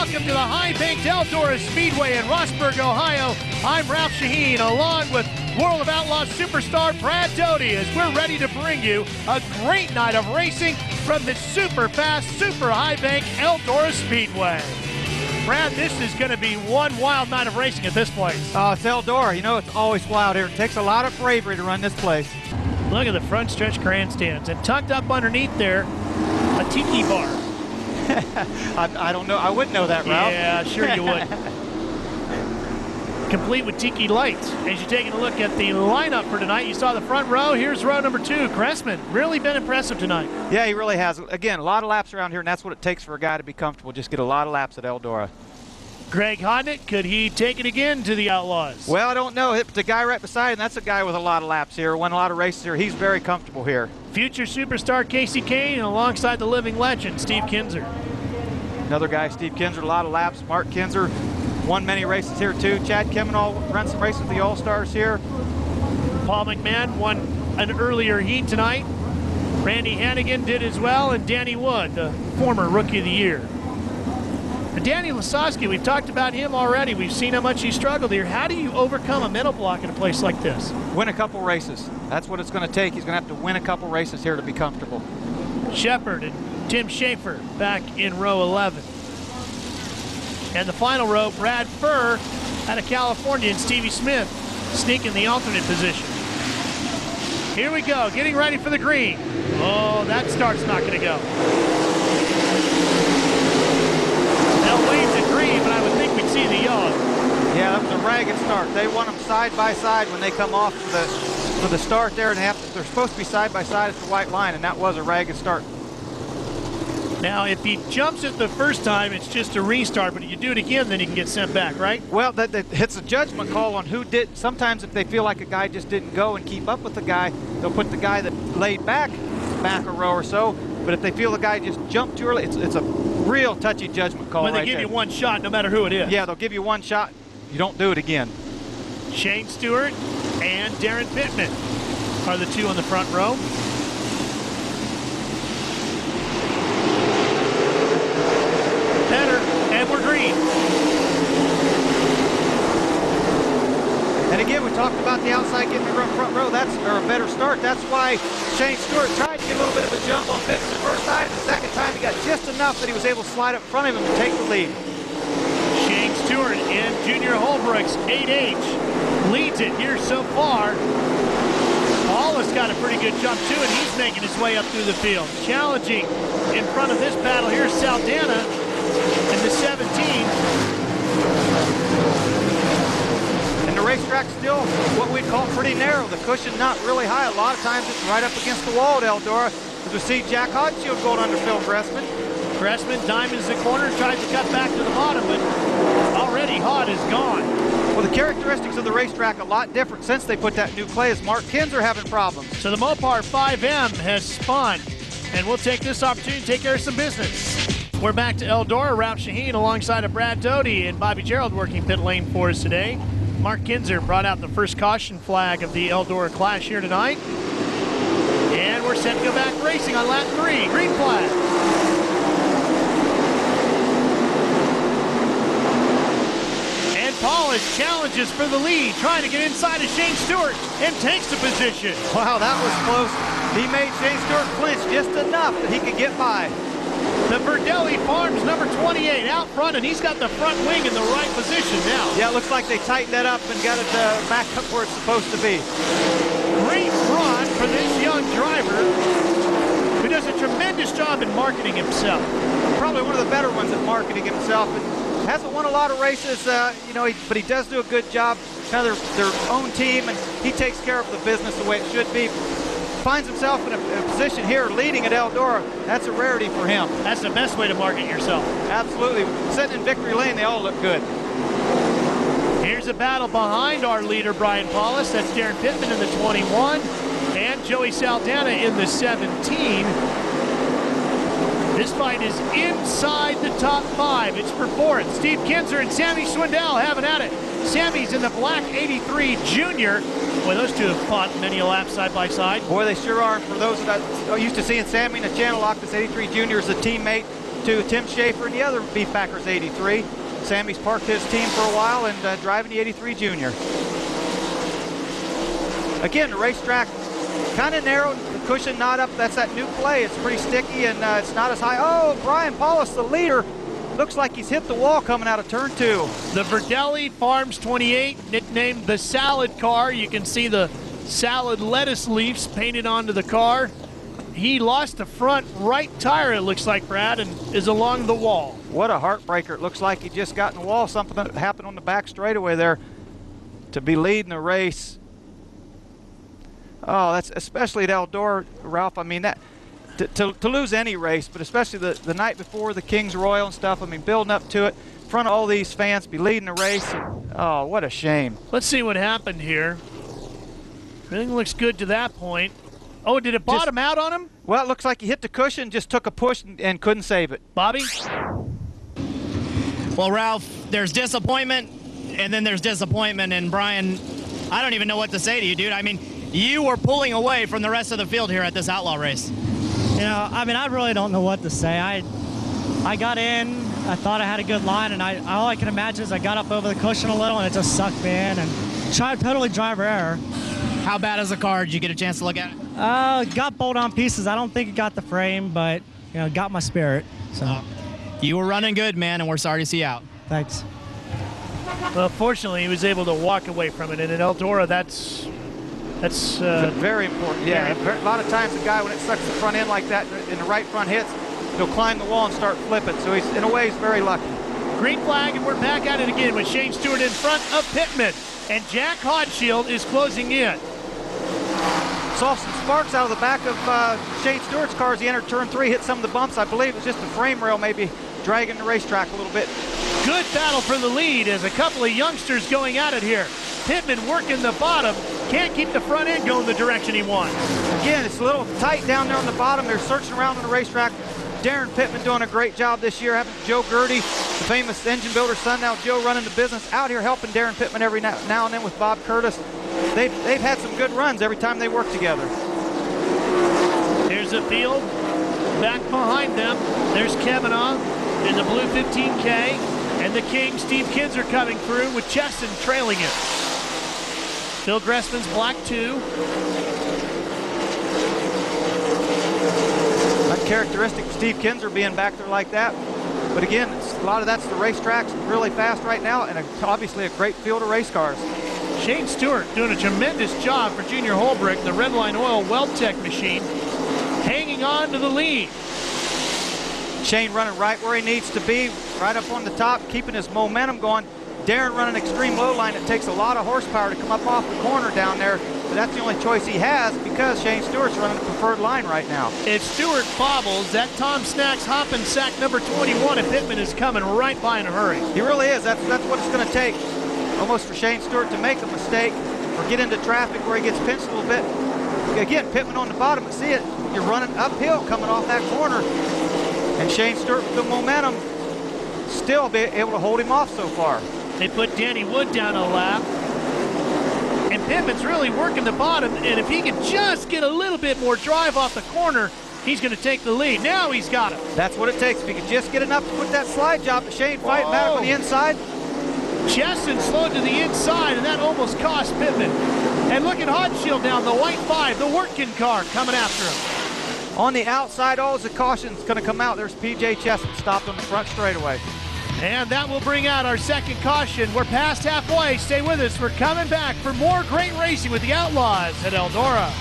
welcome to the high-banked Eldora Speedway in Rossburg, Ohio. I'm Ralph Shaheen, along with World of Outlaw superstar Brad Doty, as we're ready to bring you a great night of racing from the super fast, super high-bank Eldora Speedway. Brad, this is going to be one wild night of racing at this place. It's Eldora. You know, it's always wild here. It takes a lot of bravery to run this place. Look at the front stretch grandstands, and tucked up underneath there, a tiki bar. I don't know. I wouldn't know that, Ralph. Yeah, sure you would. Complete with tiki lights. As you're taking a look at the lineup for tonight, you saw the front row. Here's row number 2. Cressman, really been impressive tonight. Yeah, he really has. Again, a lot of laps around here, and that's what it takes for a guy to be comfortable. Just get a lot of laps at Eldora. Greg Hodnick, could he take it again to the Outlaws? Well, I don't know. The guy right beside him, that's a guy with a lot of laps here, won a lot of races here. He's very comfortable here. Future superstar Casey Kane alongside the living legend Steve Kinzer. Another guy, Steve Kinzer, a lot of laps. Mark Kinzer won many races here too. Chad Kemenall ran some races with the All-Stars here. Paul McMahon won an earlier heat tonight. Randy Hannigan did as well, and Danny Wood, the former Rookie of the Year. And Danny Lasowski, we've talked about him already. We've seen how much he struggled here. How do you overcome a mental block in a place like this? Win a couple races. That's what it's going to take. He's going to have to win a couple races here to be comfortable. Shepard and Tim Schaefer back in row 11. And the final row, Brad Furr out of California and Stevie Smith sneaking the alternate position. Here we go, getting ready for the green. Oh, that start's not going to go. They'll wave the green, but I would think we'd see the yellow. Yeah, that was a ragged start. They want them side by side when they come off for the start there, and they're supposed to be side by side at the white line, and that was a ragged start. Now, if he jumps it the first time, it's just a restart, but if you do it again, then he can get sent back, right? Well, it's a judgment call on who did. Sometimes if they feel like a guy just didn't go and keep up with the guy, they'll put the guy that laid back a row or so. But if they feel the guy just jumped too early, it's a real touchy judgment call. When they give you one shot, no matter who it is. Yeah, they'll give you one shot. You don't do it again. Shane Stewart and Darren Pittman are the two on the front row. Better, and we're green. And again, we talked about the outside getting the front row. That's a better start. That's why Shane Stewart tried to get a little bit of a jump on Pittman the first time. The second time, he got just enough that he was able to slide up in front of him and take the lead. Shane Stewart in Junior Holbrook's 8H leads it here so far. Paul has got a pretty good jump too, and he's making his way up through the field. Challenging in front of this battle here, Saldana in the 17. And the racetrack's still what we'd call pretty narrow. The cushion not really high. A lot of times it's right up against the wall at Eldora. As we see Jack Hodshield going under Phil Gressman. Gressman diamonds the corner, tries to cut back to the bottom, but already Hod is gone. Well, the characteristics of the racetrack a lot different since they put that new clay, as Mark Kinzer having problems. So the Mopar 5M has spun, and we'll take this opportunity to take care of some business. We're back to Eldora. Ralph Shaheen alongside of Brad Doty and Bobby Gerald working pit lane for us today. Mark Kinzer brought out the first caution flag of the Eldora Clash here tonight. And we're set to go back racing on lap 3, green flag. And Paul has challenges for the lead, trying to get inside of Shane Stewart, and takes the position. Wow, that was close. He made Shane Stewart flinch just enough that he could get by. The Verdelli Farms number 28 out front, and he's got the front wing in the right position now. Yeah, it looks like they tightened that up and got it back up where it's supposed to be. Great run for this young driver who does a tremendous job in marketing himself. Probably one of the better ones at marketing himself. And hasn't won a lot of races, you know, but he does do a good job. Kind of their own team, and he takes care of the business the way it should be. Finds himself in a position here leading at Eldora. That's a rarity for him. That's the best way to market yourself. Absolutely. Sitting in victory lane, they all look good. Here's a battle behind our leader, Brian Paulus. That's Darren Pittman in the 21 and Joey Saldana in the 17. This fight is inside the top 5. It's for 4th. Steve Kinzer and Sammy Swindell having at it. Sammy's in the black 83 Junior. Boy, those two have fought many a lap side by side. Boy, they sure are. For those that are used to seeing Sammy in the Channel Lock, this 83 Junior is a teammate. to Tim Schaefer and the other Beef Packers 83. Sammy's parked his team for a while and driving the 83 Junior. Again, the racetrack kind of narrow, the cushion not up. That's that new play. It's pretty sticky and it's not as high. Oh, Brian Paulus, the leader, looks like he's hit the wall coming out of turn 2. The Verdelli Farms 28, nicknamed the Salad Car. You can see the salad lettuce leaves painted onto the car. He lost the front right tire, it looks like, Brad, and is along the wall. What a heartbreaker. It looks like he just got in the wall. Something that happened on the back straightaway there to be leading the race. Oh, that's especially at Eldora, Ralph. I mean, that to lose any race, but especially the night before the King's Royal and stuff, I mean, building up to it, in front of all these fans, be leading the race. Oh, what a shame. Let's see what happened here. Everything looks good to that point. Oh, did it bottom out on him? Well, it looks like he hit the cushion, just took a push and couldn't save it. Bobby? Well, Ralph, there's disappointment, and then there's disappointment. And Brian, I don't even know what to say to you, dude. I mean, you were pulling away from the rest of the field here at this Outlaw race. You know, I mean, I really don't know what to say. I got in, I thought I had a good line, and all I can imagine is I got up over the cushion a little, and it just sucked me in, and tried totally driver error. How bad is the car? Did you get a chance to look at it? Got bolt-on pieces. I don't think it got the frame, but, you know, got my spirit. So. You were running good, man, and we're sorry to see you out. Thanks. Well, fortunately, he was able to walk away from it, and in Eldora, that's very important. Yeah, a lot of times the guy, when it sucks the front end like that and the right front hits, he'll climb the wall and start flipping. So he's, in a way, he's very lucky. Green flag, and we're back at it again with Shane Stewart in front of Pittman, and Jack Hodshield is closing in. Saw some sparks out of the back of Shane Stewart's car as he entered turn 3, hit some of the bumps. I believe it was just the frame rail maybe dragging the racetrack a little bit. Good battle for the lead as a couple of youngsters going at it here. Pittman working the bottom, can't keep the front end going the direction he wants. Again, it's a little tight down there on the bottom. They're searching around on the racetrack. Darren Pittman doing a great job this year, having Joe Gertie, the famous engine builder's son, now Joe running the business, out here helping Darren Pittman every now and then with Bob Curtis. They've had some good runs every time they work together. Here's the field. Back behind them, there's Kavanaugh in the blue 15K, and the King, Steve Kinzer, coming through with Cheston trailing it. Phil Gressman's black 2. Uncharacteristic of Steve Kinzer being back there like that. But again, a lot of that's the racetrack's really fast right now, and obviously a great field of race cars. Shane Stewart doing a tremendous job for Junior Holbrook, the Redline Oil Weldtech machine, hanging on to the lead. Shane running right where he needs to be, right up on the top, keeping his momentum going. Darren running extreme low line. It takes a lot of horsepower to come up off the corner down there, but that's the only choice he has because Shane Stewart's running the preferred line right now. If Stewart bobbles, that Tom Snacks hopping sack number 21 at Pittman is coming right by in a hurry. He really is. That's what it's going to take, almost for Shane Stewart to make a mistake or get into traffic where he gets pinched a little bit. Again, Pittman on the bottom, but see it, you're running uphill coming off that corner. And Shane Stewart with the momentum still be able to hold him off so far. They put Danny Wood down a lap. And Pittman's really working the bottom, and if he can just get a little bit more drive off the corner, he's going to take the lead. Now he's got it. That's what it takes. If he can just get enough to put that slide job, Shane fighting back on the inside. Cheston slowed to the inside, and that almost cost Pittman. And look at Hodshield down, the white 5, the working car coming after him. On the outside, all the caution's going to come out. There's P.J. Cheston stopped on the front straightaway. And that will bring out our second caution. We're past halfway. Stay with us. We're coming back for more great racing with the Outlaws at Eldora.